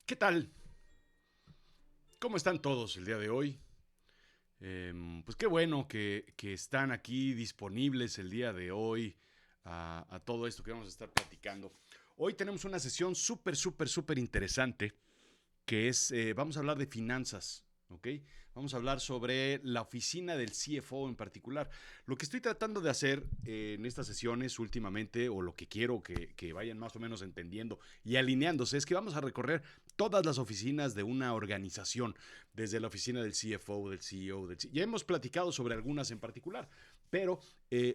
¿Qué tal? ¿Cómo están todos el día de hoy? Pues qué bueno que están aquí disponibles el día de hoy a todo esto que vamos a estar platicando. Hoy tenemos una sesión súper interesante vamos a hablar de finanzas, ¿ok? Vamos a hablar sobre la oficina del CFO en particular. Lo que estoy tratando de hacer en estas sesiones últimamente, o lo que quiero que vayan más o menos entendiendo y alineándose, es que vamos a recorrer todas las oficinas de una organización, desde la oficina del CFO, del CEO, ya hemos platicado sobre algunas en particular, pero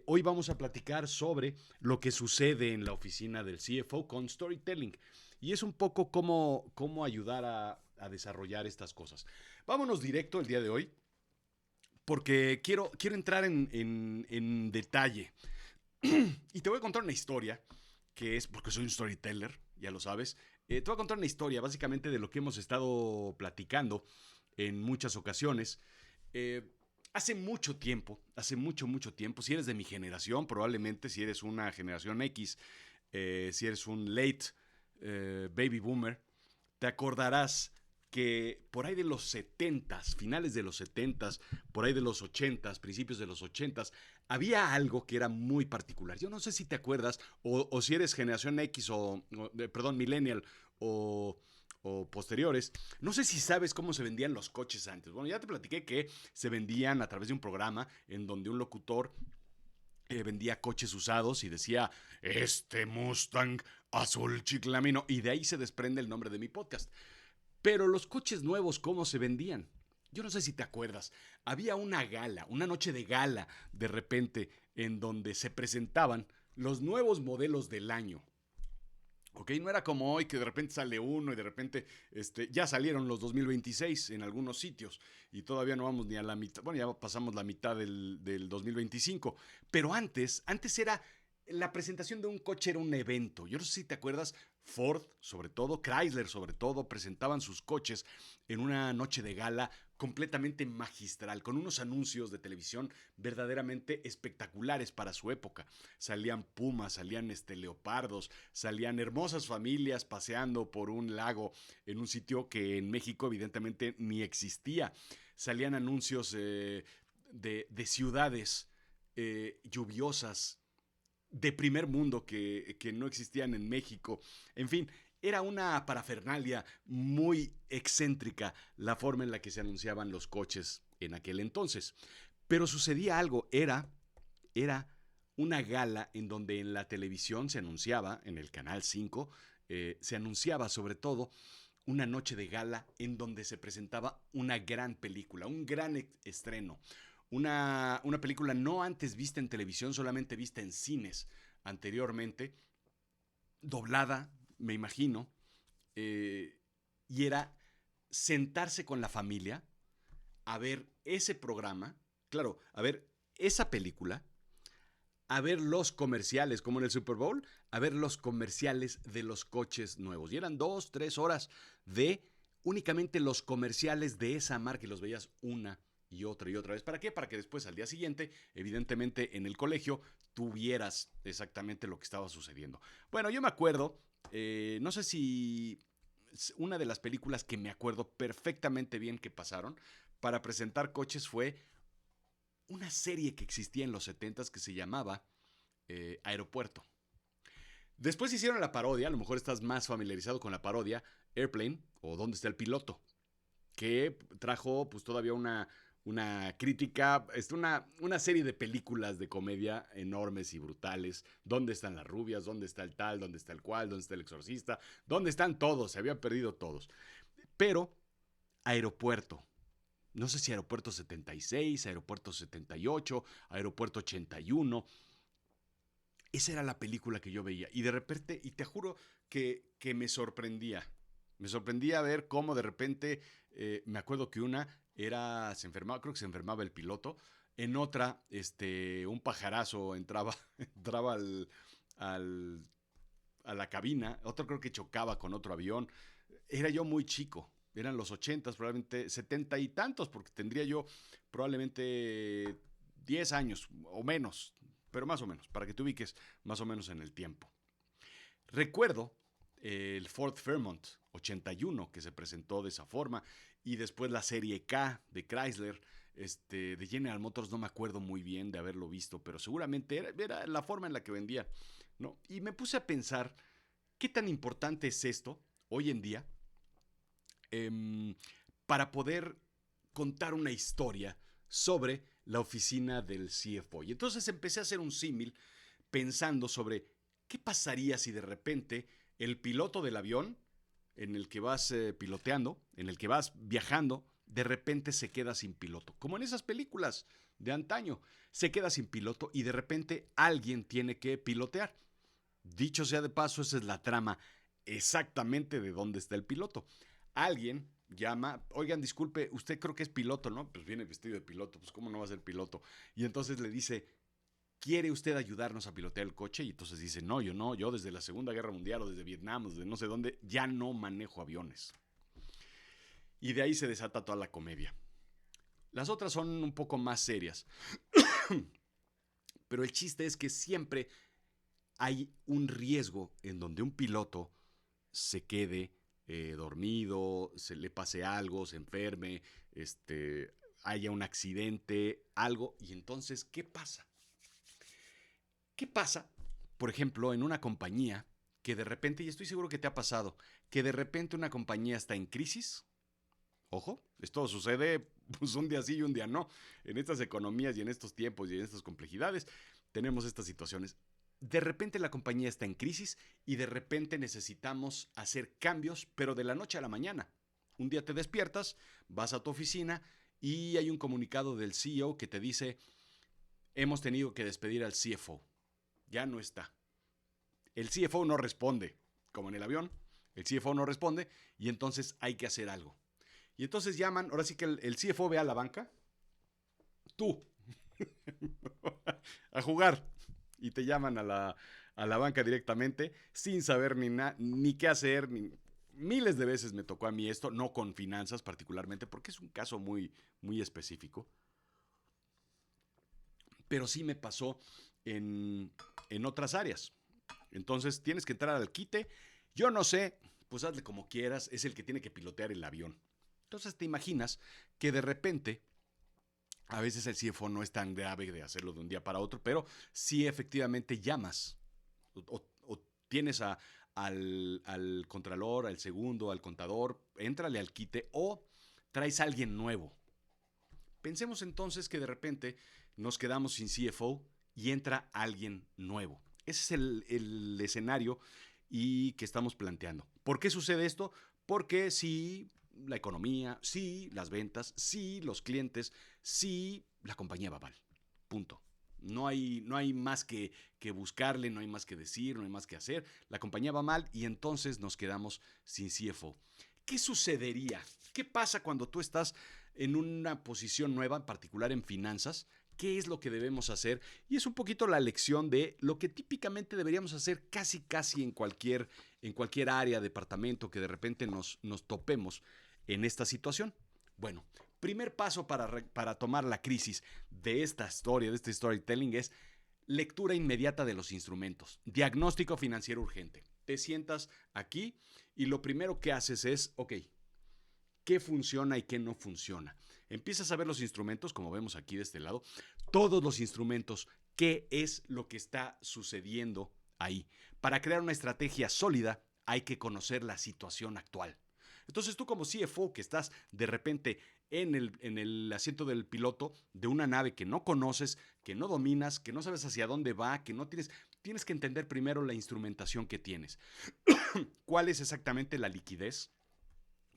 hoy vamos a platicar sobre lo que sucede en la oficina del CFO con storytelling. Y es un poco cómo ayudar a desarrollar estas cosas. Vámonos directo el día de hoy, porque quiero entrar en detalle. Y te voy a contar una historia, que es porque soy un storyteller, ya lo sabes. Te voy a contar una historia básicamente de lo que hemos estado platicando en muchas ocasiones. Hace mucho tiempo, mucho tiempo, si eres de mi generación, probablemente si eres una generación X, si eres un late baby boomer, te acordarás que por ahí de los 70s, finales de los 70s, por ahí de los 80s, principios de los 80s, había algo que era muy particular. Yo no sé si te acuerdas, o si eres generación X perdón, millennial o posteriores, no sé si sabes cómo se vendían los coches antes. Bueno, ya te platiqué que se vendían a través de un programa en donde un locutor vendía coches usados y decía, este Mustang azul chiclamino, y de ahí se desprende el nombre de mi podcast. Pero los coches nuevos, ¿cómo se vendían? Yo no sé si te acuerdas, había una gala, una noche de gala, de repente, en donde se presentaban los nuevos modelos del año. ¿Ok? No era como hoy que de repente sale uno y de repente ya salieron los 2026 en algunos sitios y todavía no vamos ni a la mitad, bueno, ya pasamos la mitad del 2025, pero antes era la presentación de un coche era un evento. Yo no sé si te acuerdas, Ford, sobre todo, Chrysler, sobre todo, presentaban sus coches en una noche de gala completamente magistral, con unos anuncios de televisión verdaderamente espectaculares para su época. Salían pumas, salían leopardos, salían hermosas familias paseando por un lago en un sitio que en México evidentemente ni existía. Salían anuncios de ciudades lluviosas, de primer mundo que no existían en México. En fin, era una parafernalia muy excéntrica la forma en la que se anunciaban los coches en aquel entonces. Pero sucedía algo, era una gala en donde en la televisión se anunciaba, en el Canal 5, se anunciaba sobre todo una noche de gala en donde se presentaba una gran película, un gran estreno. Una película no antes vista en televisión, solamente vista en cines anteriormente, doblada, me imagino, eh, y era sentarse con la familia a ver ese programa, claro, a ver esa película, a ver los comerciales, como en el Super Bowl, a ver los comerciales de los coches nuevos. Y eran 2, 3 horas de únicamente los comerciales de esa marca y los veías una y otra vez. ¿Para qué? Para que después al día siguiente, evidentemente en el colegio, tuvieras exactamente lo que estaba sucediendo. Bueno, yo me acuerdo, no sé si una de las películas que me acuerdo perfectamente bien que pasaron para presentar coches fue una serie que existía en los 70s que se llamaba Aeropuerto. Después hicieron la parodia, a lo mejor estás más familiarizado con la parodia, Airplane o ¿Dónde está el piloto? Que trajo pues todavía una crítica, una serie de películas de comedia enormes y brutales. ¿Dónde están las rubias? ¿Dónde está el tal? ¿Dónde está el cual? ¿Dónde está el exorcista? ¿Dónde están todos? Se habían perdido todos. Pero Aeropuerto, no sé si Aeropuerto 76, Aeropuerto 78, Aeropuerto 81. Esa era la película que yo veía. Y de repente, y te juro que me sorprendía. Me sorprendía ver cómo de repente, me acuerdo que una se enfermaba, creo que se enfermaba el piloto. En otra, un pajarazo entraba, entraba al, a la cabina. Otro creo que chocaba con otro avión. Era yo muy chico. Eran los 80, probablemente 70 y tantos, porque tendría yo probablemente 10 años o menos, pero más o menos, para que te ubiques más o menos en el tiempo. Recuerdo el Ford Fairmont 81 que se presentó de esa forma, y después la serie K de Chrysler, de General Motors no me acuerdo muy bien de haberlo visto, pero seguramente era la forma en la que vendía, ¿no? Y me puse a pensar, ¿qué tan importante es esto hoy en día eh, para poder contar una historia sobre la oficina del CFO? Y entonces empecé a hacer un símil pensando sobre qué pasaría si de repente el piloto del avión en el que vas piloteando, en el que vas viajando, de repente se queda sin piloto. Como en esas películas de antaño, se queda sin piloto y de repente alguien tiene que pilotear. Dicho sea de paso, esa es la trama exactamente de dónde está el piloto. Alguien llama, oigan, disculpe, usted creo que es piloto, ¿no? Pues viene vestido de piloto, pues cómo no va a ser piloto. Y entonces le dice, ¿quiere usted ayudarnos a pilotear el coche? Y entonces dice, no, yo desde la Segunda Guerra Mundial o desde Vietnam o desde no sé dónde, ya no manejo aviones. Y de ahí se desata toda la comedia. Las otras son un poco más serias. Pero el chiste es que siempre hay un riesgo en donde un piloto se quede dormido, se le pase algo, se enferme, haya un accidente, algo. Y entonces, ¿qué pasa? ¿Qué pasa, por ejemplo, en una compañía que de repente, y estoy seguro que te ha pasado, que de repente una compañía está en crisis? Ojo, esto sucede pues un día sí y un día no. En estas economías y en estos tiempos y en estas complejidades tenemos estas situaciones. De repente la compañía está en crisis y de repente necesitamos hacer cambios, pero de la noche a la mañana. Un día te despiertas, vas a tu oficina y hay un comunicado del CEO que te dice, hemos tenido que despedir al CFO. Ya no está. El CFO no responde, como en el avión. El CFO no responde y entonces hay que hacer algo. Y entonces llaman, ahora sí que el CFO ve a la banca, tú, a jugar. Y te llaman a la banca directamente sin saber ni qué hacer. Miles de veces me tocó a mí esto, no con finanzas particularmente, porque es un caso muy, muy específico. Pero sí me pasó en otras áreas. Entonces tienes que entrar al quite. Yo no sé, pues hazle como quieras, es el que tiene que pilotear el avión. Entonces te imaginas que de repente, a veces el CFO no es tan grave de hacerlo de un día para otro, pero sí efectivamente llamas o tienes al contralor, al segundo, al contador, éntrale al quite o traes a alguien nuevo. Pensemos entonces que de repente nos quedamos sin CFO y entra alguien nuevo. Ese es el escenario y que estamos planteando. ¿Por qué sucede esto? Porque si la economía, sí las ventas, sí los clientes, sí la compañía va mal. Punto. No hay más que buscarle, no hay más que decir, no hay más que hacer. La compañía va mal y entonces nos quedamos sin CFO. ¿Qué sucedería? ¿Qué pasa cuando tú estás en una posición nueva, en particular en finanzas? ¿Qué es lo que debemos hacer? Y es un poquito la lección de lo que típicamente deberíamos hacer casi en cualquier área, departamento que de repente nos topemos en esta situación. Bueno, primer paso para tomar la crisis de esta historia, de este storytelling, es lectura inmediata de los instrumentos. Diagnóstico financiero urgente. Te sientas aquí y lo primero que haces es, ok, ¿qué funciona y qué no funciona? Empiezas a ver los instrumentos, como vemos aquí de este lado, todos los instrumentos, qué es lo que está sucediendo ahí. Para crear una estrategia sólida hay que conocer la situación actual. Entonces tú como CFO que estás de repente en el asiento del piloto de una nave que no conoces, que no dominas, que no sabes hacia dónde va, que no tienes que entender primero la instrumentación que tienes. ¿Cuál es exactamente la liquidez?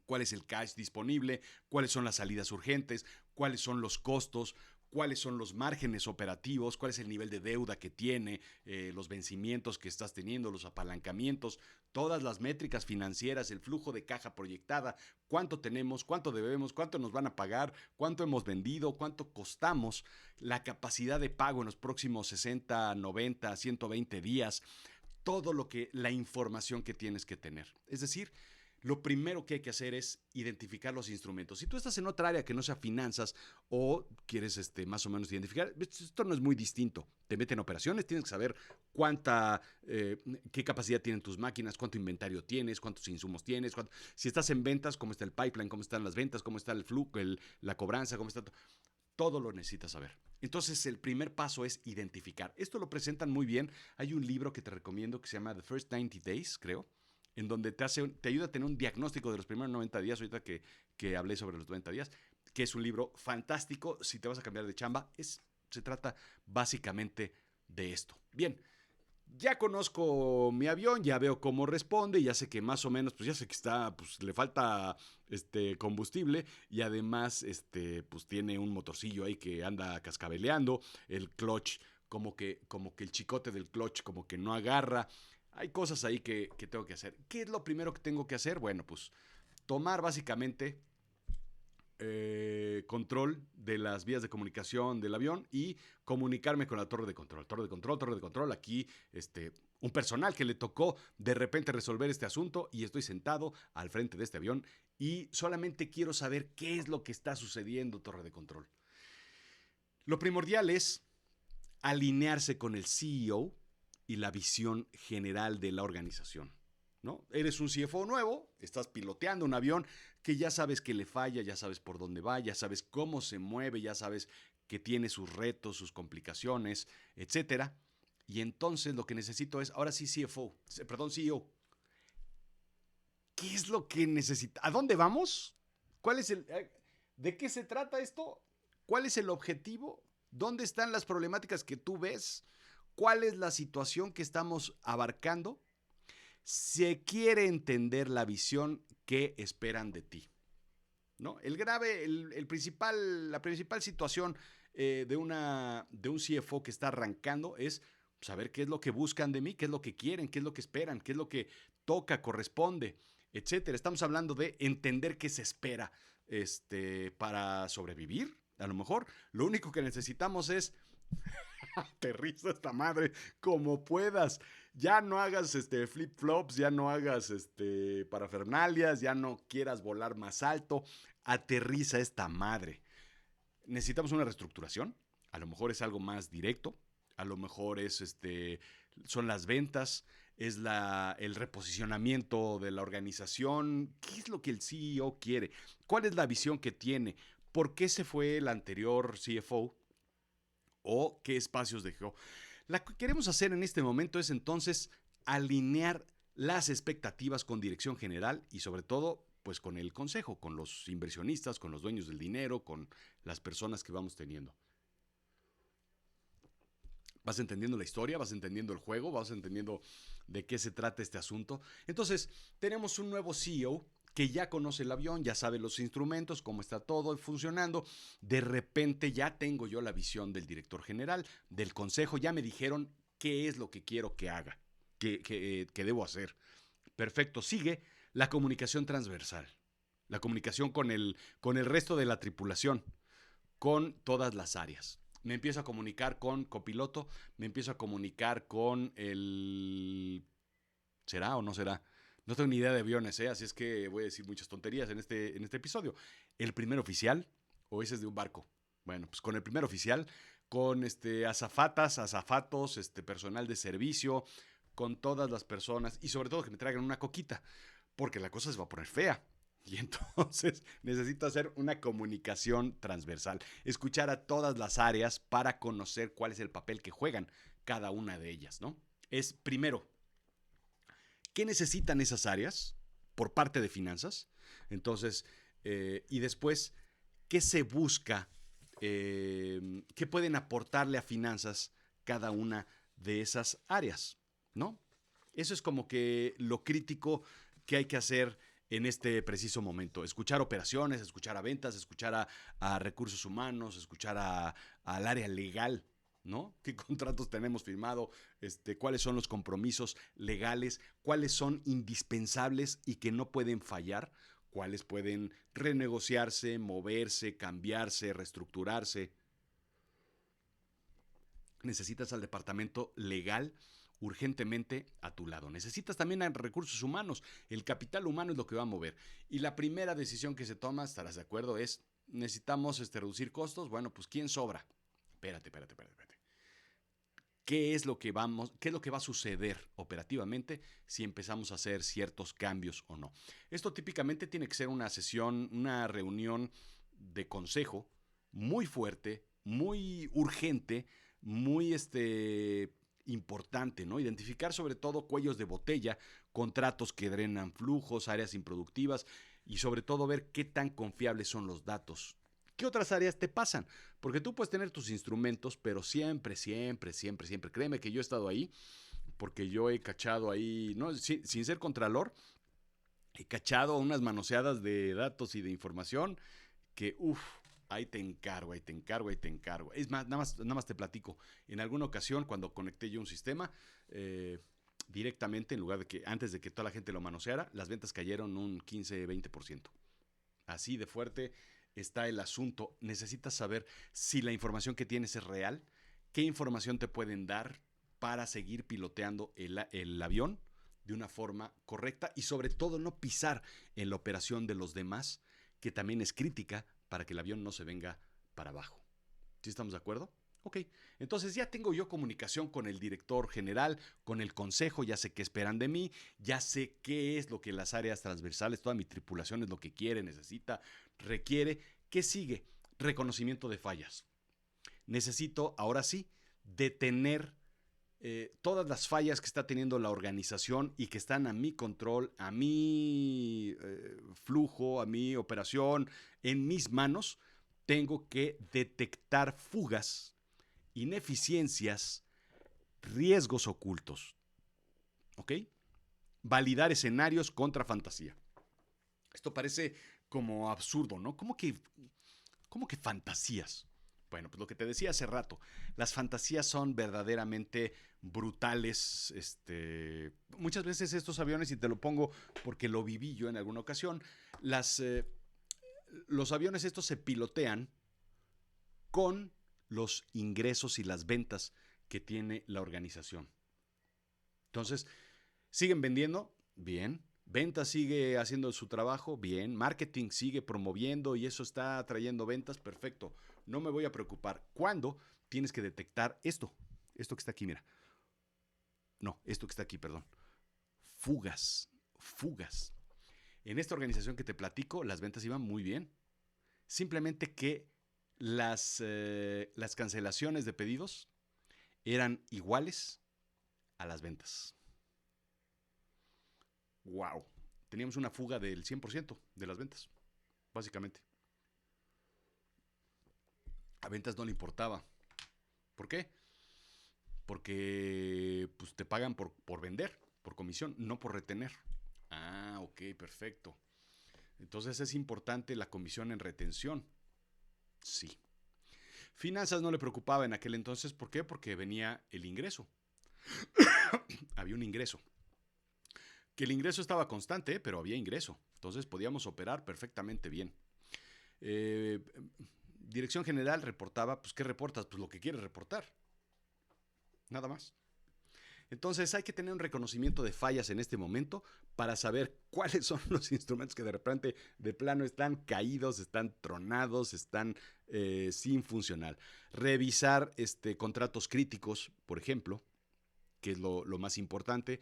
¿Cuál es el cash disponible? ¿Cuáles son las salidas urgentes? ¿Cuáles son los costos? ¿Cuáles son los márgenes operativos? ¿Cuál es el nivel de deuda que tiene? Los vencimientos que estás teniendo, los apalancamientos, todas las métricas financieras, el flujo de caja proyectada, cuánto tenemos, cuánto debemos, cuánto nos van a pagar, cuánto hemos vendido, cuánto costamos, la capacidad de pago en los próximos 60, 90, 120 días, todo la información que tienes que tener. Es decir, lo primero que hay que hacer es identificar los instrumentos. Si tú estás en otra área que no sea finanzas o quieres más o menos identificar, esto no es muy distinto. Te meten operaciones, tienes que saber qué capacidad tienen tus máquinas, cuánto inventario tienes, cuántos insumos tienes. Si estás en ventas, cómo está el pipeline, cómo están las ventas, cómo está el flujo, la cobranza, cómo está todo lo necesitas saber. Entonces, el primer paso es identificar. Esto lo presentan muy bien. Hay un libro que te recomiendo que se llama The First 90 Days, creo, en donde te ayuda a tener un diagnóstico de los primeros 90 días, ahorita que hablé sobre los 90 días, que es un libro fantástico. Si te vas a cambiar de chamba, se trata básicamente de esto. Bien, ya conozco mi avión, ya veo cómo responde, ya sé que más o menos, pues ya sé que está, pues le falta combustible y además pues tiene un motorcillo ahí que anda cascabeleando, el clutch, como que el chicote del clutch como que no agarra. Hay cosas ahí que tengo que hacer. ¿Qué es lo primero que tengo que hacer? Bueno, pues tomar básicamente control de las vías de comunicación del avión y comunicarme con la torre de control. Torre de control, torre de control. Aquí, un personal que le tocó de repente resolver este asunto y estoy sentado al frente de este avión y solamente quiero saber qué es lo que está sucediendo, torre de control. Lo primordial es alinearse con el CEO y la visión general de la organización, ¿no? Eres un CFO nuevo, estás piloteando un avión que ya sabes que le falla, ya sabes por dónde va, ya sabes cómo se mueve, ya sabes que tiene sus retos, sus complicaciones, etcétera. Y entonces lo que necesito es, ahora sí CEO. ¿Qué es lo que necesita? ¿A dónde vamos? ¿Cuál es ¿De qué se trata esto? ¿Cuál es el objetivo? ¿Dónde están las problemáticas que tú ves? ¿Cuál es la situación que estamos abarcando? Se quiere entender la visión que esperan de ti, ¿no? La principal situación de un CFO que está arrancando es saber qué es lo que buscan de mí, qué es lo que quieren, qué es lo que esperan, qué es lo que toca, corresponde, etcétera. Estamos hablando de entender qué se espera para sobrevivir. A lo mejor lo único que necesitamos es aterriza esta madre como puedas. Ya no hagas flip-flops, ya no hagas parafernalias, ya no quieras volar más alto. Aterriza esta madre. Necesitamos una reestructuración. A lo mejor es algo más directo. A lo mejor son las ventas, es el reposicionamiento de la organización. ¿Qué es lo que el CEO quiere? ¿Cuál es la visión que tiene? ¿Por qué se fue el anterior CFO? ¿O qué espacios dejó? Lo que queremos hacer en este momento es entonces alinear las expectativas con dirección general y sobre todo pues con el consejo, con los inversionistas, con los dueños del dinero, con las personas que vamos teniendo. Vas entendiendo la historia, vas entendiendo el juego, vas entendiendo de qué se trata este asunto. Entonces, tenemos un nuevo CEO que ya conoce el avión, ya sabe los instrumentos, cómo está todo funcionando. De repente ya tengo yo la visión del director general, del consejo, ya me dijeron qué es lo que quiero que haga, que debo hacer. Perfecto, sigue la comunicación transversal, la comunicación con el resto de la tripulación, con todas las áreas. Me empiezo a comunicar con copiloto, me empiezo a comunicar con el... ¿Será o no será? No tengo ni idea de aviones, así es que voy a decir muchas tonterías en este episodio. ¿El primer oficial o ese es de un barco? Bueno, pues con el primer oficial, con azafatas, azafatos, personal de servicio, con todas las personas y sobre todo que me traigan una coquita, porque la cosa se va a poner fea. Y entonces necesito hacer una comunicación transversal, escuchar a todas las áreas para conocer cuál es el papel que juegan cada una de ellas, ¿no? Es primero, ¿qué necesitan esas áreas por parte de finanzas? Entonces, y después, ¿qué se busca? ¿Qué pueden aportarle a finanzas cada una de esas áreas? ¿No? Eso es como que lo crítico que hay que hacer en este preciso momento. Escuchar operaciones, escuchar a ventas, escuchar a recursos humanos, escuchar al área legal, ¿no? ¿Qué contratos tenemos firmado? ¿Cuáles son los compromisos legales? ¿Cuáles son indispensables y que no pueden fallar? ¿Cuáles pueden renegociarse, moverse, cambiarse, reestructurarse? Necesitas al departamento legal urgentemente a tu lado. Necesitas también recursos humanos. El capital humano es lo que va a mover. Y la primera decisión que se toma, estarás de acuerdo, es necesitamos reducir costos. Bueno, pues ¿quién sobra? Espérate. ¿Qué es lo que va a suceder operativamente si empezamos a hacer ciertos cambios o no? Esto típicamente tiene que ser una sesión, una reunión de consejo muy fuerte, muy urgente, muy importante, ¿no? Identificar sobre todo cuellos de botella, contratos que drenan flujos, áreas improductivas y sobre todo ver qué tan confiables son los datos. ¿Qué otras áreas te pasan? Porque tú puedes tener tus instrumentos, pero siempre, créeme que yo he estado ahí, porque yo he cachado ahí, no, sin ser contralor, he cachado unas manoseadas de datos y de información que, ahí te encargo. Es más, nada más te platico. En alguna ocasión, cuando conecté yo un sistema, directamente, en lugar de que antes de que toda la gente lo manoseara, las ventas cayeron un 15-20%. Así de fuerte está el asunto. Necesitas saber si la información que tienes es real, qué información te pueden dar para seguir piloteando el avión de una forma correcta y sobre todo no pisar en la operación de los demás, que también es crítica para que el avión no se venga para abajo. ¿Sí estamos de acuerdo? Ok, entonces ya tengo yo comunicación con el director general, con el consejo, ya sé qué esperan de mí, ya sé qué es lo que las áreas transversales, toda mi tripulación es lo que quiere, necesita, requiere. ¿Qué sigue? Reconocimiento de fallas. Necesito, ahora sí, detener todas las fallas que está teniendo la organización y que están a mi control, a mi flujo, a mi operación, en mis manos. Tengo que detectar fugas, ineficiencias, riesgos ocultos. ¿Ok? Validar escenarios contra fantasía. Esto parece como absurdo, ¿no? ¿Cómo que fantasías? Bueno, pues lo que te decía hace rato, las fantasías son verdaderamente brutales. Muchas veces estos aviones, y te lo pongo porque lo viví yo en alguna ocasión, los aviones estos se pilotean con los ingresos y las ventas que tiene la organización. Entonces, siguen vendiendo, bien. Ventas sigue haciendo su trabajo, bien. Marketing sigue promoviendo y eso está trayendo ventas, perfecto. No me voy a preocupar. ¿Cuándo tienes que detectar esto? Esto que está aquí, mira. No, esto que está aquí, perdón. Fugas. En esta organización que te platico, las ventas iban muy bien. Simplemente que las cancelaciones de pedidos eran iguales a las ventas. ¡Wow! Teníamos una fuga del 100% de las ventas, básicamente. A ventas no le importaba. ¿Por qué? Porque pues, te pagan por vender, por comisión, no por retener. Ah, ok, perfecto. Entonces es importante la comisión en retención. Sí. Finanzas no le preocupaba en aquel entonces. ¿Por qué? Porque venía el ingreso. Había un ingreso. Que el ingreso estaba constante, pero había ingreso. Entonces podíamos operar perfectamente bien. Eh, Dirección General reportaba, pues ¿qué reportas? Pues lo que quieres reportar. Nada más. Entonces hay que tener un reconocimiento de fallas en este momento para saber cuáles son los instrumentos que de repente de plano están caídos, están tronados, están sin funcionar. Revisar contratos críticos, por ejemplo, que es lo más importante.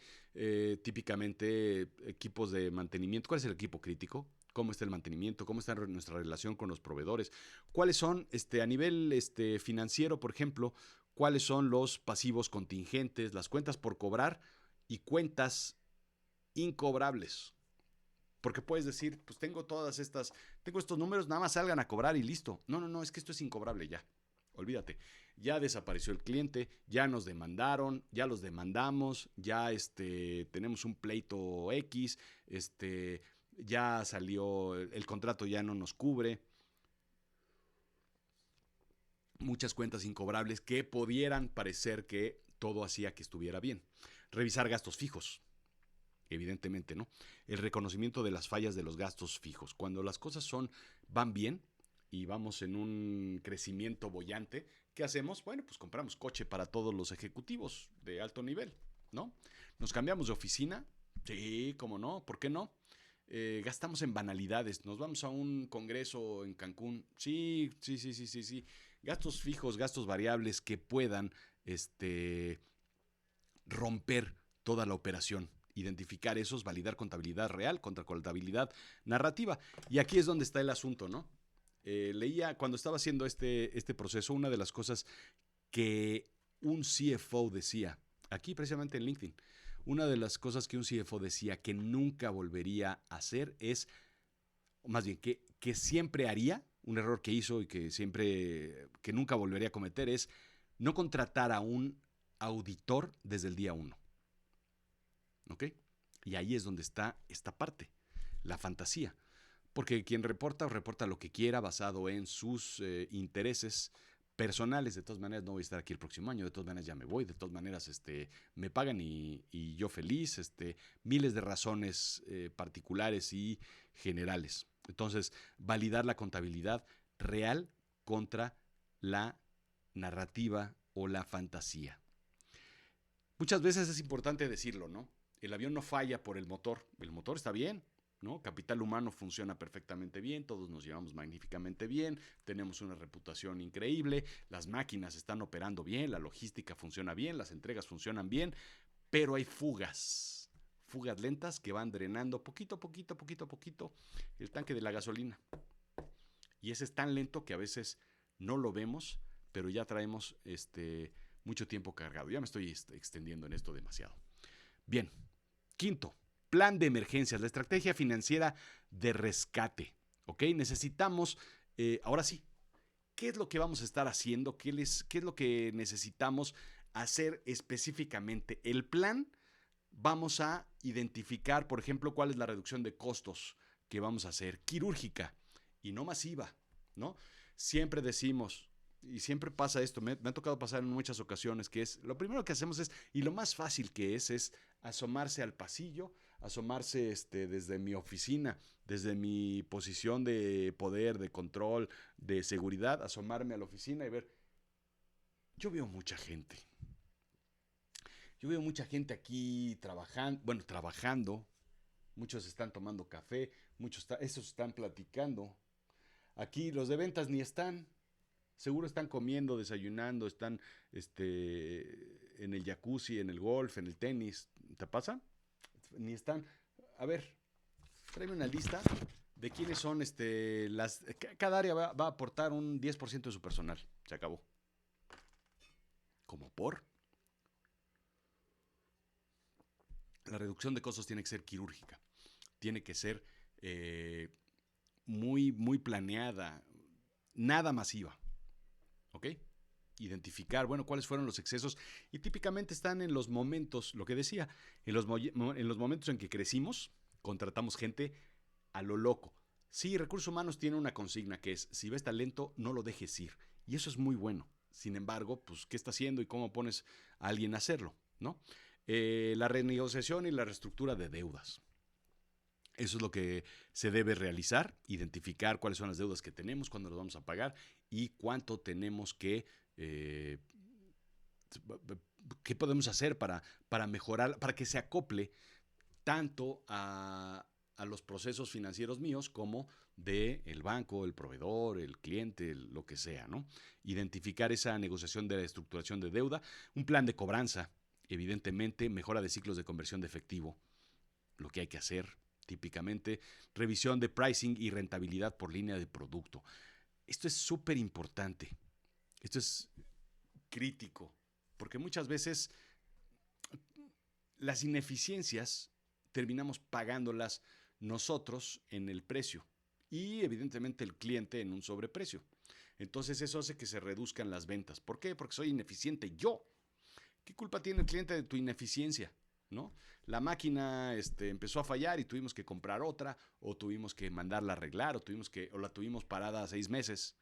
Típicamente equipos de mantenimiento. ¿Cuál es el equipo crítico? ¿Cómo está el mantenimiento? ¿Cómo está nuestra relación con los proveedores? ¿Cuáles son, a nivel financiero, por ejemplo, cuáles son los pasivos contingentes, las cuentas por cobrar y cuentas incobrables? Porque puedes decir, pues tengo estos números, nada más salgan a cobrar y listo. No, es que esto es incobrable ya. Olvídate, ya desapareció el cliente, ya nos demandaron, ya los demandamos, ya tenemos un pleito X, ya salió, el contrato ya no nos cubre. Muchas cuentas incobrables que pudieran parecer que todo hacía que estuviera bien. Revisar gastos fijos, evidentemente, ¿no? El reconocimiento de las fallas de los gastos fijos. Cuando las cosas van bien y vamos en un crecimiento boyante, ¿qué hacemos? Bueno, pues compramos coche para todos los ejecutivos de alto nivel. ¿no? Nos cambiamos de oficina, sí, cómo no, ¿por qué no? Gastamos en banalidades, nos vamos a un congreso en Cancún, sí, sí, sí, sí, sí, sí. Gastos fijos, gastos variables que puedan romper toda la operación. Identificar esos, validar contabilidad real contra contabilidad narrativa. Y aquí es donde está el asunto, ¿no? Leía, cuando estaba haciendo este proceso, una de las cosas que un CFO decía, aquí precisamente en LinkedIn, una de las cosas que un CFO decía que nunca volvería a hacer es, más bien, que siempre haría, un error que hizo y que nunca volvería a cometer es no contratar a un auditor desde el día uno. ¿Ok? Y ahí es donde está esta parte, la fantasía. Porque quien reporta lo que quiera basado en sus intereses personales. De todas maneras, no voy a estar aquí el próximo año. De todas maneras, ya me voy. De todas maneras, me pagan y yo feliz. Miles de razones particulares y generales. Entonces, validar la contabilidad real contra la narrativa o la fantasía. Muchas veces es importante decirlo, ¿no? El avión no falla por el motor está bien, ¿no? Capital humano funciona perfectamente bien, todos nos llevamos magníficamente bien, tenemos una reputación increíble, las máquinas están operando bien, la logística funciona bien, las entregas funcionan bien, pero hay fugas lentas que van drenando poquito a poquito, poquito a poquito el tanque de la gasolina. Y ese es tan lento que a veces no lo vemos, pero ya traemos mucho tiempo cargado. Ya me estoy extendiendo en esto demasiado. Bien, quinto, plan de emergencias, la estrategia financiera de rescate. ¿Ok? Necesitamos, ahora sí, ¿qué es lo que vamos a estar haciendo? ¿Qué es lo que necesitamos hacer específicamente? El plan, vamos a identificar, por ejemplo, cuál es la reducción de costos que vamos a hacer, quirúrgica y no masiva, ¿no? Siempre decimos, y siempre pasa esto, me ha tocado pasar en muchas ocasiones, que es, lo primero que hacemos es, y lo más fácil que es asomarse al pasillo, asomarse desde mi oficina, desde mi posición de poder, de control, de seguridad, asomarme a la oficina y ver, yo veo mucha gente. Yo veo mucha gente aquí trabajando, muchos están tomando café, esos están platicando. Aquí los de ventas ni están, seguro están comiendo, desayunando, están en el jacuzzi, en el golf, en el tenis. ¿Te pasa? Ni están. A ver, tráeme una lista de quiénes son cada área va a aportar un 10% de su personal. Se acabó. ¿Como por? La reducción de costos tiene que ser quirúrgica. Tiene que ser muy, muy planeada. Nada masiva. ¿Ok? Identificar, bueno, cuáles fueron los excesos y típicamente están en los momentos, lo que decía, en los momentos en que crecimos, contratamos gente a lo loco. Sí, Recursos Humanos tiene una consigna que es, si ves talento, no lo dejes ir. Y eso es muy bueno. Sin embargo, pues, ¿qué está haciendo y cómo pones a alguien a hacerlo? ¿No? La renegociación y la reestructura de deudas. Eso es lo que se debe realizar, identificar cuáles son las deudas que tenemos, cuándo las vamos a pagar y cuánto tenemos eh, qué podemos hacer para mejorar, para que se acople tanto a los procesos financieros míos como del banco, el proveedor, el cliente, lo que sea, ¿no? Identificar esa negociación de la estructuración de deuda, un plan de cobranza, evidentemente, mejora de ciclos de conversión de efectivo, lo que hay que hacer típicamente, revisión de pricing y rentabilidad por línea de producto. Esto es súper importante, esto es crítico, porque muchas veces las ineficiencias terminamos pagándolas nosotros en el precio y evidentemente el cliente en un sobreprecio. Entonces eso hace que se reduzcan las ventas. ¿Por qué? Porque soy ineficiente yo. ¿Qué culpa tiene el cliente de tu ineficiencia? ¿No? La máquina empezó a fallar y tuvimos que comprar otra, o tuvimos que mandarla a arreglar, o la tuvimos parada 6 meses.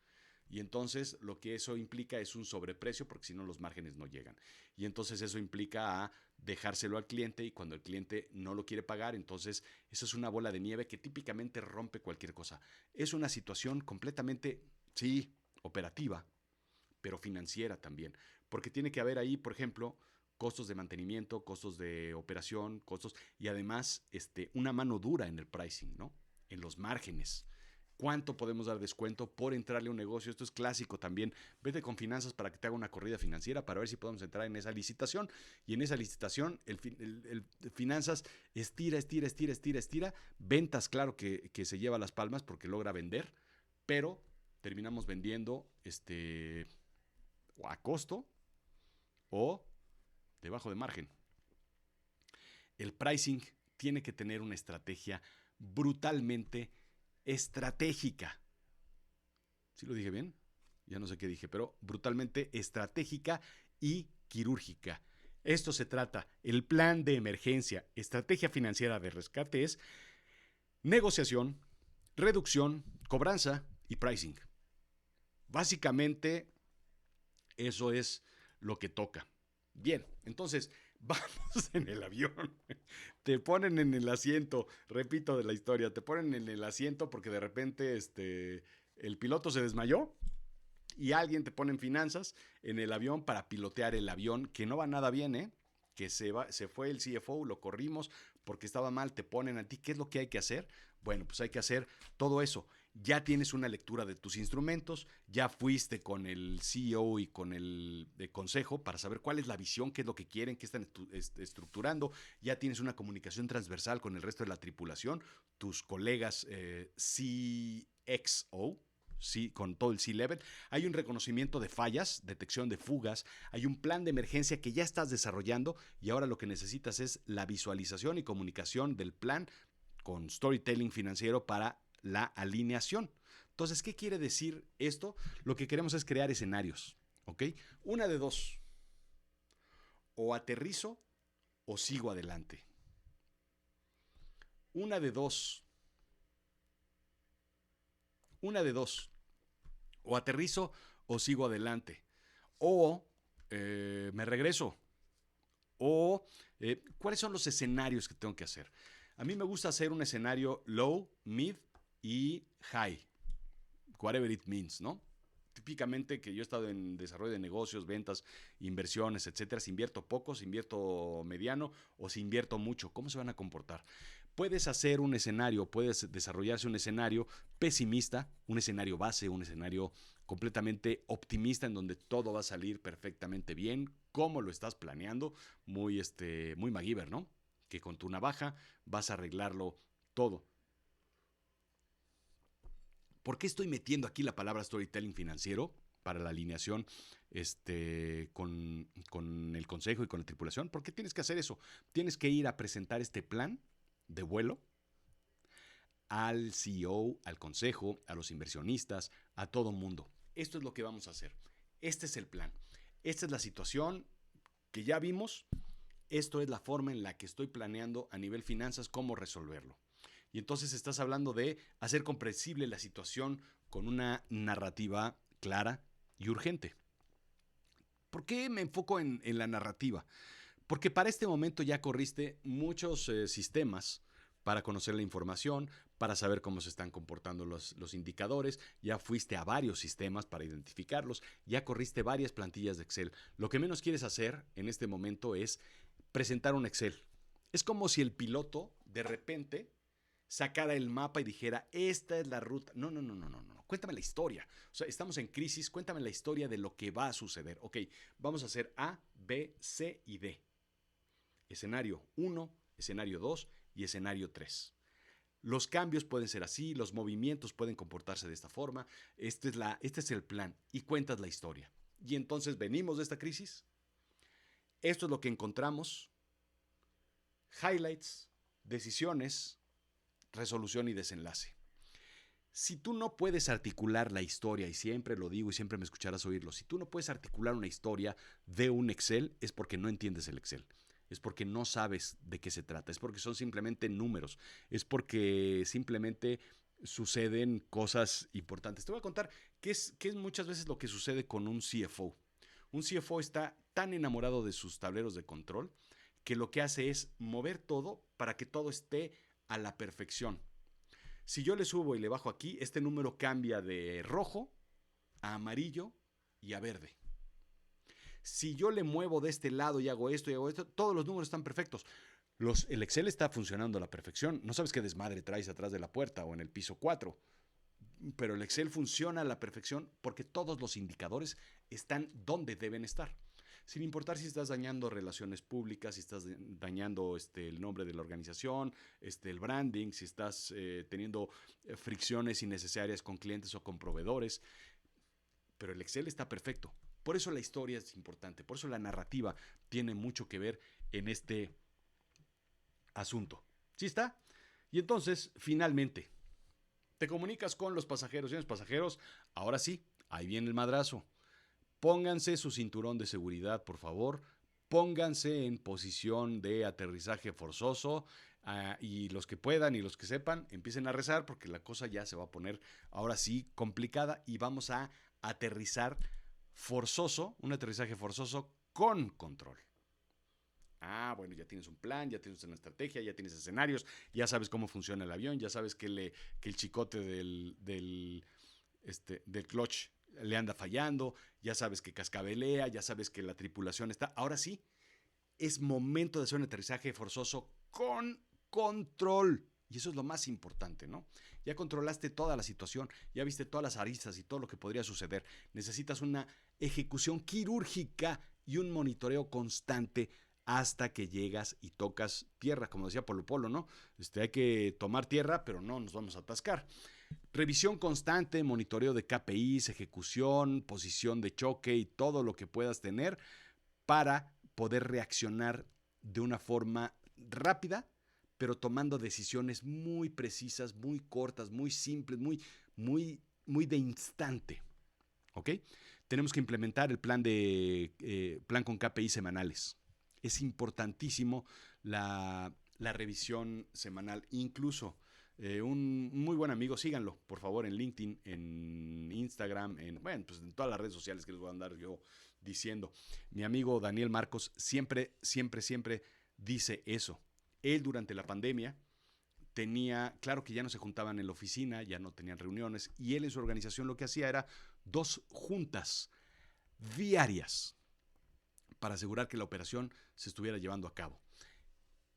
Y entonces lo que eso implica es un sobreprecio porque si no los márgenes no llegan. Y entonces eso implica a dejárselo al cliente y cuando el cliente no lo quiere pagar, entonces eso es una bola de nieve que típicamente rompe cualquier cosa. Es una situación completamente, sí, operativa, pero financiera también. Porque tiene que haber ahí, por ejemplo, costos de mantenimiento, costos de operación, costos y además una mano dura en el pricing, ¿no? En los márgenes. ¿Cuánto podemos dar descuento por entrarle a un negocio? Esto es clásico también. Vete con finanzas para que te haga una corrida financiera para ver si podemos entrar en esa licitación. Y en esa licitación, el finanzas estira. Ventas, claro que se lleva las palmas porque logra vender, pero terminamos vendiendo o a costo o debajo de margen. El pricing tiene que tener una estrategia brutalmente estratégica. ¿Sí lo dije bien? Ya no sé qué dije, pero brutalmente estratégica y quirúrgica. Esto se trata, el plan de emergencia, estrategia financiera de rescate es negociación, reducción, cobranza y pricing. Básicamente, eso es lo que toca. Bien, entonces, vamos en el avión. Te ponen en el asiento, repito de la historia, te ponen en el asiento porque de repente el piloto se desmayó y alguien te pone en finanzas en el avión para pilotear el avión, que no va nada bien, ¿eh? Que se fue el CFO, lo corrimos porque estaba mal, te ponen a ti. ¿Qué es lo que hay que hacer? Bueno, pues hay que hacer todo eso. Ya tienes una lectura de tus instrumentos, ya fuiste con el CEO y con el consejo para saber cuál es la visión, qué es lo que quieren, qué están estructurando, ya tienes una comunicación transversal con el resto de la tripulación, tus colegas CXO, sí, con todo el C-Level, hay un reconocimiento de fallas, detección de fugas, hay un plan de emergencia que ya estás desarrollando y ahora lo que necesitas es la visualización y comunicación del plan con storytelling financiero para la alineación. Entonces, ¿qué quiere decir esto? Lo que queremos es crear escenarios, ¿ok? Una de dos, o aterrizo o sigo adelante. Una de dos, o aterrizo o sigo adelante, o me regreso, o ¿cuáles son los escenarios que tengo que hacer? A mí me gusta hacer un escenario low, mid y high, whatever it means, ¿no? Típicamente que yo he estado en desarrollo de negocios, ventas, inversiones, etcétera, si invierto poco, si invierto mediano o si invierto mucho, ¿cómo se van a comportar? Puedes hacer un escenario, puedes desarrollarse un escenario pesimista, un escenario base, un escenario completamente optimista en donde todo va a salir perfectamente bien, como lo estás planeando, muy MacGyver, ¿no? Que con tu navaja vas a arreglarlo todo. ¿Por qué estoy metiendo aquí la palabra storytelling financiero para la alineación con el consejo y con la tripulación? ¿Por qué tienes que hacer eso? Tienes que ir a presentar este plan de vuelo al CEO, al consejo, a los inversionistas, a todo mundo. Esto es lo que vamos a hacer. Este es el plan. Esta es la situación que ya vimos. Esto es la forma en la que estoy planeando a nivel finanzas cómo resolverlo. Y entonces estás hablando de hacer comprensible la situación con una narrativa clara y urgente. ¿Por qué me enfoco en la narrativa? Porque para este momento ya corriste muchos sistemas para conocer la información, para saber cómo se están comportando los indicadores, ya fuiste a varios sistemas para identificarlos, ya corriste varias plantillas de Excel. Lo que menos quieres hacer en este momento es presentar un Excel. Es como si el piloto de repente sacara el mapa y dijera, esta es la ruta. No. Cuéntame la historia. O sea, estamos en crisis, cuéntame la historia de lo que va a suceder. Ok, vamos a hacer A, B, C y D. Escenario 1, escenario 2 y escenario 3. Los cambios pueden ser así, los movimientos pueden comportarse de esta forma. Este es el plan y cuentas la historia. Y entonces venimos de esta crisis. Esto es lo que encontramos. Highlights, decisiones, resolución y desenlace. Si tú no puedes articular la historia, y siempre lo digo y siempre me escucharás oírlo, si tú no puedes articular una historia de un Excel, es porque no entiendes el Excel. Es porque no sabes de qué se trata, es porque son simplemente números, es porque simplemente suceden cosas importantes. Te voy a contar qué es muchas veces lo que sucede con un CFO. Un CFO está tan enamorado de sus tableros de control que lo que hace es mover todo para que todo esté a la perfección. Si yo le subo y le bajo aquí, este número cambia de rojo a amarillo y a verde. Si yo le muevo de este lado y hago esto, todos los números están perfectos. El Excel está funcionando a la perfección. No sabes qué desmadre traes atrás de la puerta o en el piso 4. Pero el Excel funciona a la perfección porque todos los indicadores están donde deben estar. Sin importar si estás dañando relaciones públicas, si estás dañando el nombre de la organización, el branding, si estás teniendo fricciones innecesarias con clientes o con proveedores. Pero el Excel está perfecto. Por eso la historia es importante, por eso la narrativa tiene mucho que ver en este asunto. ¿Sí está? Y entonces, finalmente, te comunicas con los pasajeros. Y los pasajeros, ahora sí, ahí viene el madrazo. Pónganse su cinturón de seguridad, por favor. Pónganse en posición de aterrizaje forzoso. Y los que puedan y los que sepan, empiecen a rezar porque la cosa ya se va a poner ahora sí complicada y vamos a aterrizar forzoso, un aterrizaje forzoso con control. Bueno, ya tienes un plan, ya tienes una estrategia, ya tienes escenarios, ya sabes cómo funciona el avión, ya sabes que el chicote del clutch le anda fallando, ya sabes que cascabelea, ya sabes que la tripulación está. Ahora sí, es momento de hacer un aterrizaje forzoso con control. Y eso es lo más importante, ¿no? Ya controlaste toda la situación, ya viste todas las aristas y todo lo que podría suceder. Necesitas una ejecución quirúrgica y un monitoreo constante hasta que llegas y tocas tierra, como decía Polo Polo, ¿no? Hay que tomar tierra, pero no nos vamos a atascar. Revisión constante, monitoreo de KPIs, ejecución, posición de choque y todo lo que puedas tener para poder reaccionar de una forma rápida, pero tomando decisiones muy precisas, muy cortas, muy simples, muy de instante. ¿Ok? Tenemos que implementar el plan con KPI semanales. Es importantísimo la revisión semanal. Incluso un muy buen amigo, síganlo, por favor, en LinkedIn, en Instagram, pues en todas las redes sociales que les voy a andar yo diciendo. Mi amigo Daniel Marcos siempre dice eso. Él durante la pandemia claro que ya no se juntaban en la oficina, ya no tenían reuniones, y él en su organización lo que hacía era 2 juntas diarias para asegurar que la operación se estuviera llevando a cabo.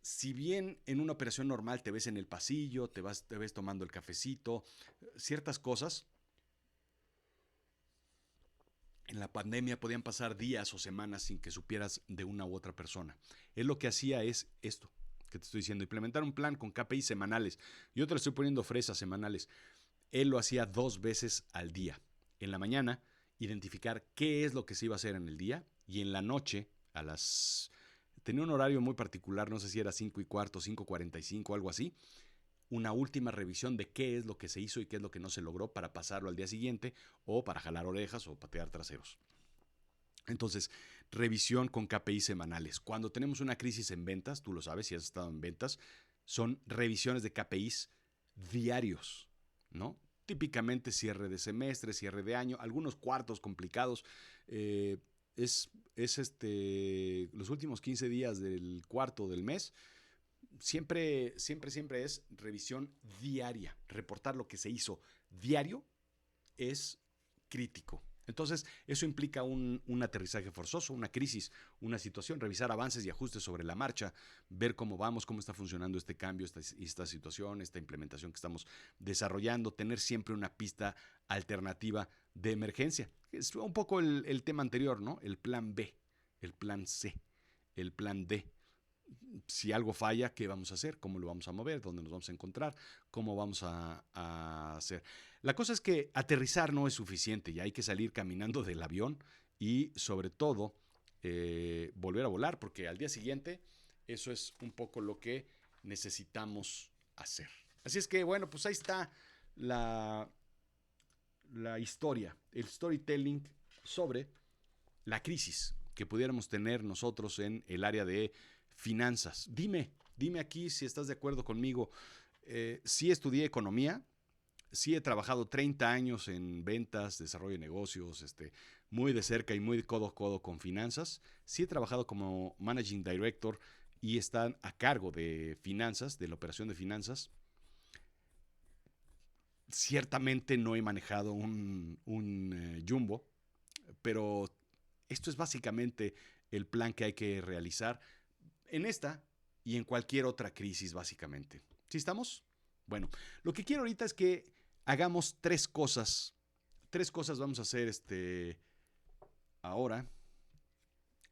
Si bien en una operación normal te ves en el pasillo, te ves tomando el cafecito, ciertas cosas, en la pandemia podían pasar días o semanas sin que supieras de una u otra persona. Él lo que hacía es esto que te estoy diciendo, implementar un plan con KPI semanales. Yo te lo estoy poniendo fresas semanales. Él lo hacía 2 veces al día. En la mañana, identificar qué es lo que se iba a hacer en el día, y en la noche, tenía un horario muy particular, no sé si era 5:15, 5:45, algo así, una última revisión de qué es lo que se hizo y qué es lo que no se logró para pasarlo al día siguiente o para jalar orejas o patear traseros. Entonces, revisión con KPI semanales. Cuando tenemos una crisis en ventas, tú lo sabes si has estado en ventas, son revisiones de KPIs diarios, ¿no? Típicamente cierre de semestre, cierre de año, algunos cuartos complicados. Es los últimos 15 días del cuarto del mes. Siempre es revisión diaria. Reportar lo que se hizo diario es crítico. Entonces, eso implica un aterrizaje forzoso, una crisis, una situación, revisar avances y ajustes sobre la marcha, ver cómo vamos, cómo está funcionando este cambio, esta situación, esta implementación que estamos desarrollando, tener siempre una pista alternativa de emergencia. Es un poco el tema anterior, ¿no? El plan B, el plan C, el plan D. Si algo falla, ¿qué vamos a hacer? ¿Cómo lo vamos a mover? ¿Dónde nos vamos a encontrar? ¿Cómo vamos a hacer? La cosa es que aterrizar no es suficiente, ya hay que salir caminando del avión y sobre todo volver a volar, porque al día siguiente eso es un poco lo que necesitamos hacer. Así es que bueno, pues ahí está la historia, el storytelling sobre la crisis que pudiéramos tener nosotros en el área de finanzas. Dime aquí si estás de acuerdo conmigo. Sí estudié economía, sí he trabajado 30 años en ventas, desarrollo de negocios, muy de cerca y muy codo a codo con finanzas. Sí he trabajado como Managing Director y están a cargo de finanzas, de la operación de finanzas. Ciertamente no he manejado un jumbo, pero Esto es básicamente el plan que hay que realizar en esta y en cualquier otra crisis, básicamente. ¿Sí estamos? Bueno, lo que quiero ahorita es que hagamos tres cosas. Tres cosas vamos a hacer ahora.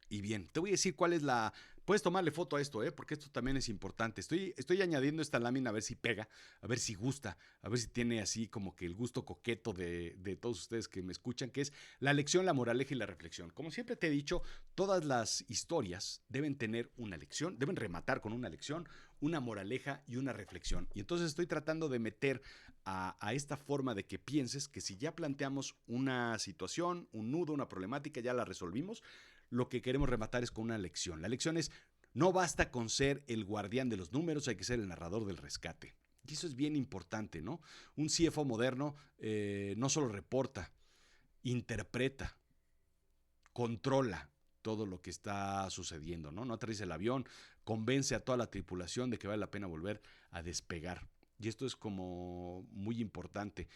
Y bien, te voy a decir cuál es la... Puedes tomarle foto a esto, porque esto también es importante. Estoy añadiendo esta lámina a ver si pega, a ver si gusta, a ver si tiene así como que el gusto coqueto de todos ustedes que me escuchan, que es la lección, la moraleja y la reflexión. Como siempre te he dicho, todas las historias deben tener una lección, deben rematar con una lección, una moraleja y una reflexión. Y entonces estoy tratando de meter a esta forma de que pienses que si ya planteamos una situación, un nudo, una problemática, ya la resolvimos, lo que queremos rematar es con una lección. La lección es, no basta con ser el guardián de los números, hay que ser el narrador del rescate. Y eso es bien importante, ¿no? Un CFO moderno no solo reporta, interpreta, controla todo lo que está sucediendo, ¿no? No aterriza el avión, convence a toda la tripulación de que vale la pena volver a despegar. Y esto es como muy importante.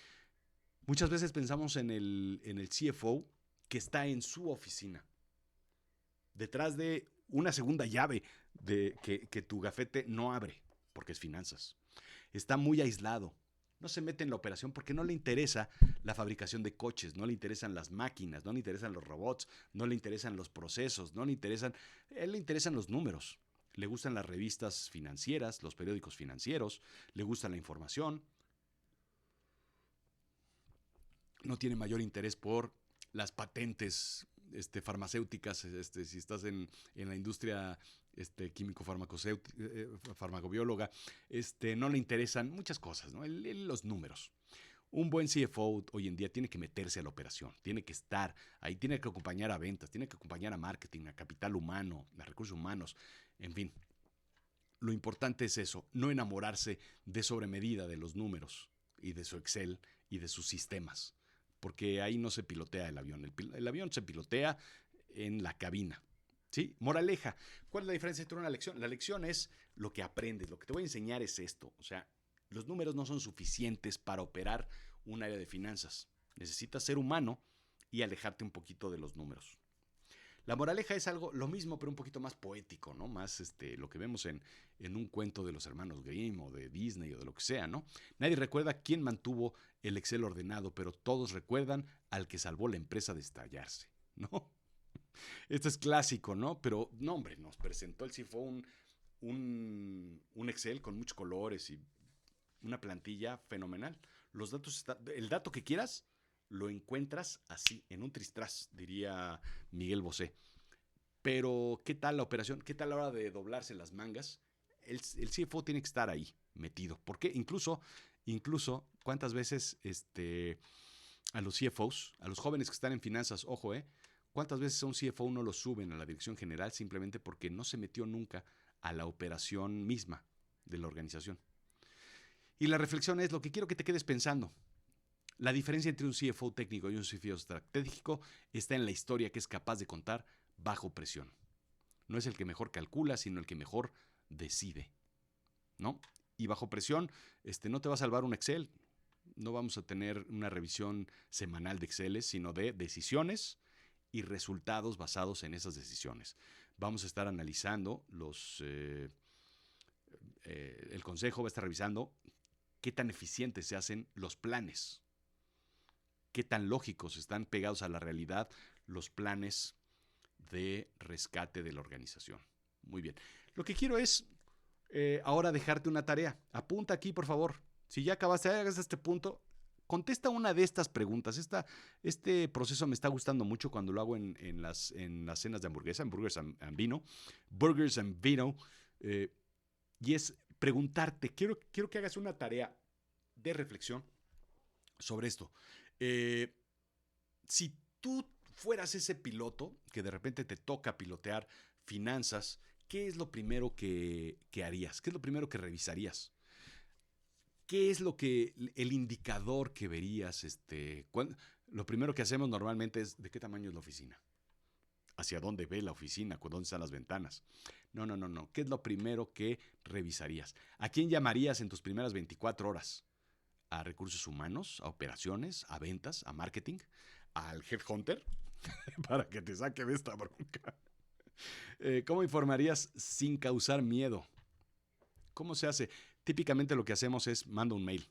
Muchas veces pensamos en el CFO que está en su oficina, detrás de una segunda llave que tu gafete no abre, porque es finanzas. Está muy aislado. No se mete en la operación porque no le interesa la fabricación de coches, no le interesan las máquinas, no le interesan los robots, no le interesan los procesos, no le interesan, él le interesan los números. Le gustan las revistas financieras, los periódicos financieros, le gusta la información. No tiene mayor interés por las patentes farmacéuticas, si estás en la industria farmacobióloga, no le interesan muchas cosas, ¿no? Los números. Un buen CFO hoy en día tiene que meterse a la operación, tiene que estar ahí, tiene que acompañar a ventas, tiene que acompañar a marketing, a capital humano, a recursos humanos, en fin. Lo importante es eso, no enamorarse de sobremedida de los números y de su Excel y de sus sistemas, porque ahí no se pilotea el avión. El avión se pilotea en la cabina. ¿Sí? Moraleja. ¿Cuál es la diferencia entre una lección? La lección es lo que aprendes. Lo que te voy a enseñar es esto. O sea, los números no son suficientes para operar un área de finanzas. Necesitas ser humano y alejarte un poquito de los números. La moraleja es algo, lo mismo, pero un poquito más poético, ¿no? Más lo que vemos en un cuento de los hermanos Grimm o de Disney o de lo que sea, ¿no? Nadie recuerda quién mantuvo el Excel ordenado, pero todos recuerdan al que salvó la empresa de estallarse, ¿no? Esto es clásico, ¿no? Pero, no, hombre, nos presentó el CFO un Excel con muchos colores y una plantilla fenomenal. Los datos, el dato que quieras, lo encuentras así, en un tristras, diría Miguel Bosé. Pero, ¿qué tal la operación? ¿Qué tal la hora de doblarse las mangas? El CFO tiene que estar ahí, metido. Porque incluso, ¿cuántas veces a los CFOs, a los jóvenes que están en finanzas, ojo, ¿cuántas veces a un CFO no lo suben a la dirección general simplemente porque no se metió nunca a la operación misma de la organización? Y la reflexión es lo que quiero que te quedes pensando. La diferencia entre un CFO técnico y un CFO estratégico está en la historia que es capaz de contar bajo presión. No es el que mejor calcula, sino el que mejor decide, ¿no? Y bajo presión, no te va a salvar un Excel. No vamos a tener una revisión semanal de Excel, sino de decisiones y resultados basados en esas decisiones. Vamos a estar analizando el consejo va a estar revisando qué tan eficientes se hacen los planes, qué tan lógicos están pegados a la realidad los planes de rescate de la organización. Muy bien. Lo que quiero es ahora dejarte una tarea. Apunta aquí, por favor. Si ya acabaste, hagas este punto, contesta una de estas preguntas. Este proceso me está gustando mucho cuando lo hago en las cenas de hamburguesa, en Burgers and Vino. Burgers and Vino. Y es preguntarte, quiero que hagas una tarea de reflexión sobre esto. Si tú fueras ese piloto que de repente te toca pilotear finanzas, ¿qué es lo primero que harías? ¿Qué es lo primero que revisarías? ¿Qué es el indicador que verías? Lo primero que hacemos normalmente es ¿de qué tamaño es la oficina? ¿Hacia dónde ve la oficina? ¿Dónde están las ventanas? No. ¿Qué es lo primero que revisarías? ¿A quién llamarías en tus primeras 24 horas? a recursos humanos, a operaciones, a ventas, a marketing, al headhunter, para que te saque de esta bronca. ¿Cómo informarías sin causar miedo? ¿Cómo se hace? Típicamente lo que hacemos es manda un mail.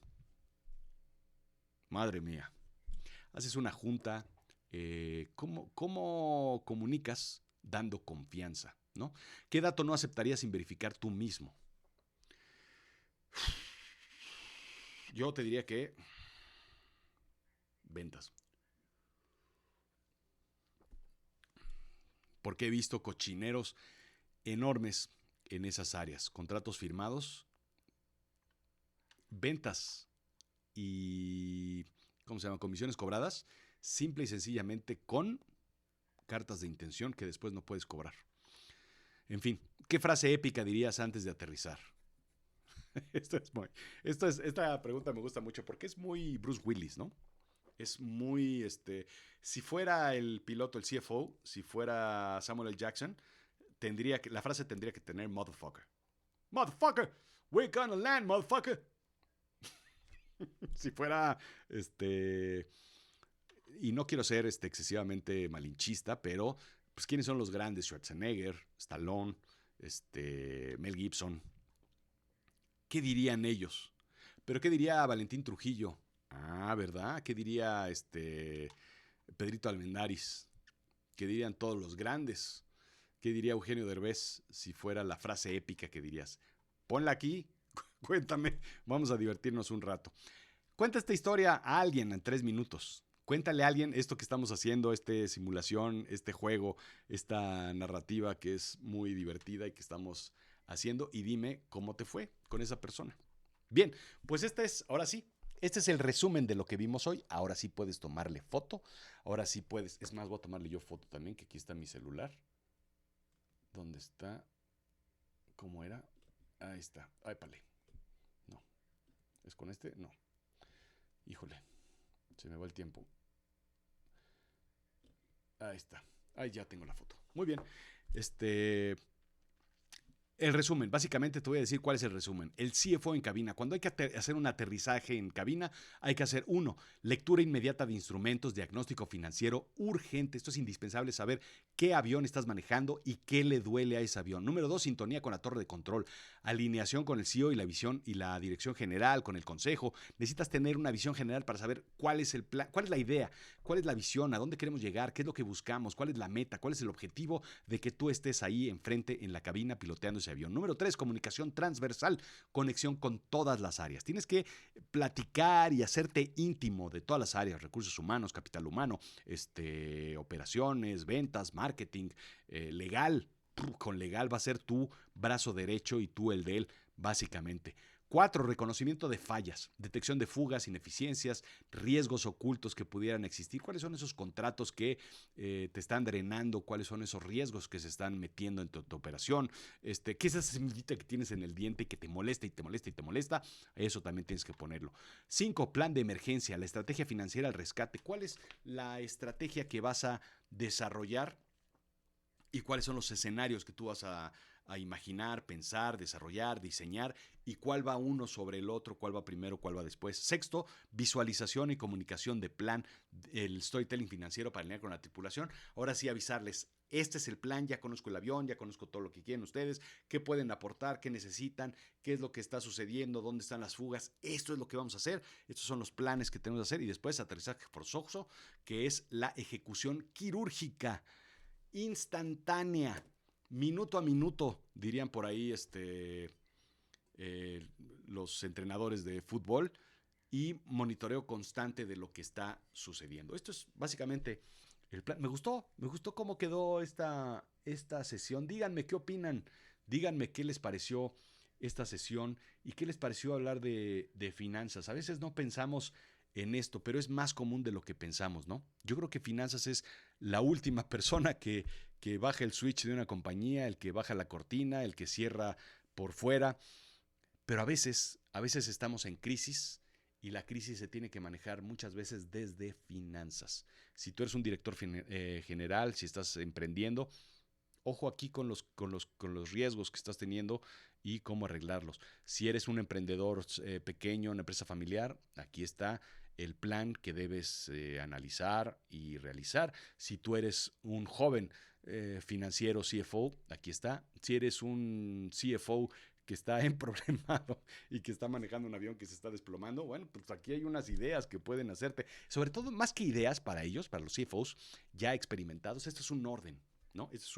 Madre mía. Haces una junta. ¿Cómo comunicas dando confianza? ¿No? ¿Qué dato no aceptarías sin verificar tú mismo? Yo te diría que ventas. Porque he visto cochineros enormes en esas áreas. Contratos firmados, ventas y, ¿cómo se llama? Comisiones cobradas, simple y sencillamente con cartas de intención que después no puedes cobrar. En fin, ¿qué frase épica dirías antes de aterrizar? Esta pregunta me gusta mucho porque es muy Bruce Willis, ¿no? Es muy, si fuera el piloto, el CFO, si fuera Samuel L. Jackson, la frase tendría que tener motherfucker. Motherfucker, we're gonna land, motherfucker. Si fuera, y no quiero ser excesivamente malinchista, pero, pues, ¿quiénes son los grandes? Schwarzenegger, Stallone, Mel Gibson. ¿Qué dirían ellos? ¿Pero qué diría Valentín Trujillo? Ah, ¿verdad? ¿Qué diría Pedrito Almendaris? ¿Qué dirían todos los grandes? ¿Qué diría Eugenio Derbez si fuera la frase épica que dirías? Ponla aquí, cuéntame, vamos a divertirnos un rato. Cuenta esta historia a alguien en 3 minutos. Cuéntale a alguien esto que estamos haciendo, esta simulación, este juego, esta narrativa que es muy divertida y que estamos haciendo, y dime cómo te fue con esa persona. Bien, pues ahora sí, este es el resumen de lo que vimos hoy. Ahora sí puedes tomarle foto. Ahora sí puedes, es más, voy a tomarle yo foto también, que aquí está mi celular. ¿Dónde está? ¿Cómo era? Ahí está. Ay, pale. No. ¿Es con este? No. Híjole. Se me va el tiempo. Ahí está. Ahí ya tengo la foto. Muy bien. El resumen, básicamente te voy a decir cuál es el resumen. El CFO en cabina. Cuando hay que hacer un aterrizaje en cabina, hay que hacer 1, lectura inmediata de instrumentos, diagnóstico financiero urgente. Esto es indispensable saber qué avión estás manejando y qué le duele a ese avión. Número 2, sintonía con la torre de control. Alineación con el CEO y la visión y la dirección general, con el consejo. Necesitas tener una visión general para saber cuál es el plan, cuál es la idea, cuál es la visión, a dónde queremos llegar, qué es lo que buscamos, cuál es la meta, cuál es el objetivo de que tú estés ahí enfrente en la cabina piloteando ese avión. Número 3, comunicación transversal, conexión con todas las áreas. Tienes que platicar y hacerte íntimo de todas las áreas, recursos humanos, capital humano, operaciones, ventas, marketing, legal. Con legal va a ser tu brazo derecho y tú el de él, básicamente. 4, reconocimiento de fallas, detección de fugas, ineficiencias, riesgos ocultos que pudieran existir. ¿Cuáles son esos contratos que te están drenando? ¿Cuáles son esos riesgos que se están metiendo en tu operación? ¿Qué es esa semillita que tienes en el diente que te molesta y te molesta y te molesta? Eso también tienes que ponerlo. 5, plan de emergencia, la estrategia financiera al rescate. ¿Cuál es la estrategia que vas a desarrollar y cuáles son los escenarios que tú vas a imaginar, pensar, desarrollar, diseñar, y cuál va uno sobre el otro, cuál va primero, cuál va después? 6, visualización y comunicación de plan, el storytelling financiero para alinear con la tripulación. Ahora sí avisarles, este es el plan, ya conozco el avión, ya conozco todo lo que quieren ustedes, qué pueden aportar, qué necesitan, qué es lo que está sucediendo, dónde están las fugas. Esto es lo que vamos a hacer, estos son los planes que tenemos que hacer, y después aterrizaje forzoso, que es la ejecución quirúrgica, instantánea, minuto a minuto, dirían por ahí los entrenadores de fútbol, y monitoreo constante de lo que está sucediendo. Esto es básicamente el plan. Me gustó cómo quedó esta sesión. Díganme qué opinan, díganme qué les pareció esta sesión y qué les pareció hablar de finanzas. A veces no pensamos en esto, pero es más común de lo que pensamos, ¿no? Yo creo que finanzas es la última persona que baja el switch de una compañía, el que baja la cortina, el que cierra por fuera, pero a veces estamos en crisis, y la crisis se tiene que manejar muchas veces desde finanzas. Si tú eres un director general, si estás emprendiendo, Ojo aquí con los riesgos que estás teniendo y cómo arreglarlos. Si eres un emprendedor pequeño, una empresa familiar, aquí está el plan que debes analizar y realizar. Si tú eres un joven financiero CFO, aquí está. Si eres un CFO que está en problemado y que está manejando un avión que se está desplomando, bueno, pues aquí hay unas ideas que pueden hacerte. Sobre todo, más que ideas para ellos, para los CFOs ya experimentados, esto es un orden, ¿no? Es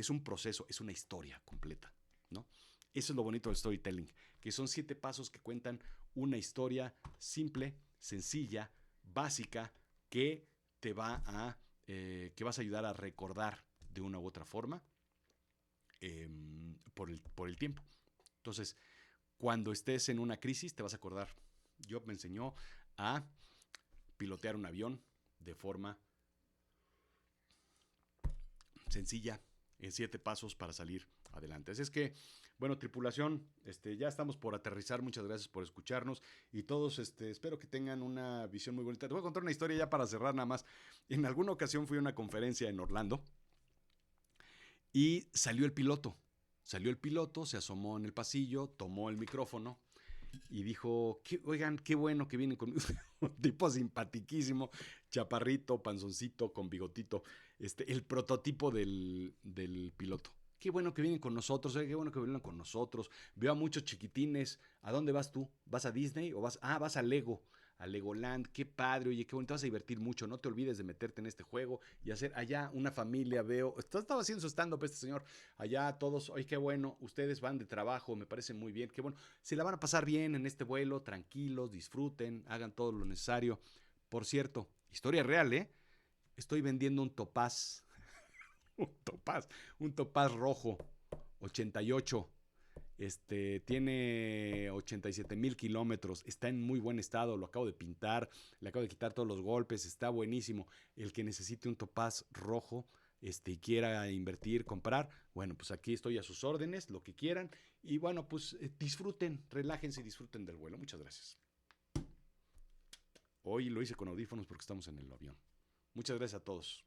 un proceso, es una historia completa, ¿no? Eso es lo bonito del storytelling, que son 7 pasos que cuentan una historia simple, sencilla, básica, que te va a, que vas a ayudar a recordar de una u otra forma por el tiempo. Entonces, cuando estés en una crisis, te vas a acordar. Job me enseñó a pilotear un avión de forma sencilla, en 7 pasos para salir adelante. Así es que, bueno, tripulación, ya estamos por aterrizar. Muchas gracias por escucharnos y todos, espero que tengan una visión muy bonita. Te voy a contar una historia ya para cerrar nada más. En alguna ocasión fui a una conferencia en Orlando y salió el piloto. Salió el piloto, se asomó en el pasillo, tomó el micrófono y dijo, oigan, qué bueno que vienen conmigo. Un tipo simpatiquísimo, chaparrito, panzoncito, con bigotito, el prototipo del piloto. Qué bueno que vienen con nosotros, qué bueno que vienen con nosotros. Veo a muchos chiquitines. ¿A dónde vas tú? ¿Vas a Disney o vas a Lego? A Legoland, qué padre, oye, qué bonito, te vas a divertir mucho, no te olvides de meterte en este juego y hacer allá una familia, veo, estaba haciendo su stand-up este señor, allá todos, oye, qué bueno, ustedes van de trabajo, me parece muy bien, qué bueno, se la van a pasar bien en este vuelo, tranquilos, disfruten, hagan todo lo necesario. Por cierto, historia real, ¿eh? Estoy vendiendo un topaz, un topaz, un topaz rojo, 88. Tiene 87,000 kilómetros, está en muy buen estado, lo acabo de pintar, le acabo de quitar todos los golpes, está buenísimo. El que necesite un topaz rojo, y quiera invertir, comprar, bueno, pues aquí estoy a sus órdenes, lo que quieran. Y bueno, pues disfruten, relájense y disfruten del vuelo. Muchas gracias. Hoy lo hice con audífonos porque estamos en el avión. Muchas gracias a todos.